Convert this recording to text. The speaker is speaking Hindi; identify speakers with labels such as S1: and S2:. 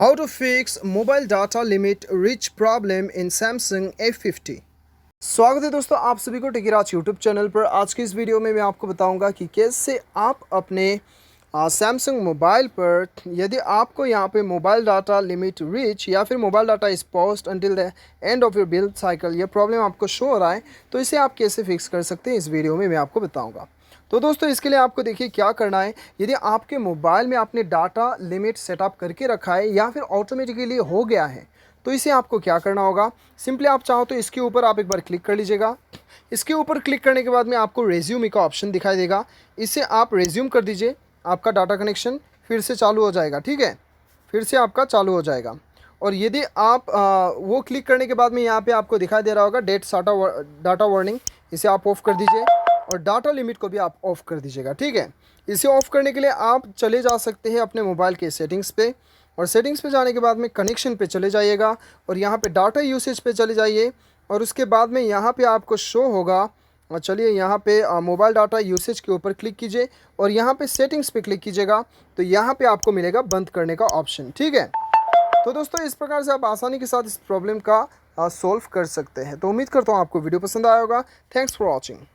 S1: How to fix mobile data limit reach problem in Samsung A50। स्वागत है दोस्तों आप सभी को टेकीराज यूट्यूब चैनल पर। आज की इस वीडियो में मैं आपको बताऊंगा कि कैसे आप अपने सैमसंग मोबाइल पर यदि आपको यहाँ पे मोबाइल डाटा लिमिट रीच या फिर mobile data is paused until the end of your build cycle ये प्रॉब्लम आपको शो हो रहा है, तो इसे आप कैसे फिक्स कर सकते हैं इस वीडियो में मैं आपको बताऊंगा। तो दोस्तों इसके लिए आपको देखिए क्या करना है। यदि आपके मोबाइल में आपने डाटा लिमिट सेटअप करके रखा है या फिर ऑटोमेटिकली हो गया है, तो इसे आपको क्या करना होगा। सिंपली आप चाहो तो इसके ऊपर आप एक बार क्लिक कर लीजिएगा। इसके ऊपर क्लिक करने के बाद में आपको रेज्यूम का ऑप्शन दिखाई देगा, इसे आप रेज्यूम कर दीजिए। आपका डाटा कनेक्शन फिर से चालू हो जाएगा, ठीक है, फिर से आपका चालू हो जाएगा। और यदि आप वो क्लिक करने के बाद में यहाँ पे आपको दिखाई दे रहा होगा डेट डाटा वार्निंग, इसे आप ऑफ़ कर दीजिए और डाटा लिमिट को भी आप ऑफ़ कर दीजिएगा, ठीक है। इसे ऑफ़ करने के लिए आप चले जा सकते हैं अपने मोबाइल के सेटिंग्स पे, और सेटिंग्स पे जाने के बाद में कनेक्शन पे चले जाइएगा और यहाँ पे डाटा यूसेज पे चले जाइए और उसके बाद में यहाँ पे आपको शो होगा। और चलिए यहाँ पे मोबाइल डाटा यूसेज के ऊपर क्लिक कीजिए और यहाँ पे सेटिंग्स पे क्लिक कीजिएगा, तो यहाँ पे आपको मिलेगा बंद करने का ऑप्शन, ठीक है। तो दोस्तों इस प्रकार से आप आसानी के साथ इस प्रॉब्लम का सॉल्व कर सकते हैं। तो उम्मीद करता हूँ आपको वीडियो पसंद आया होगा। Thanks for watching.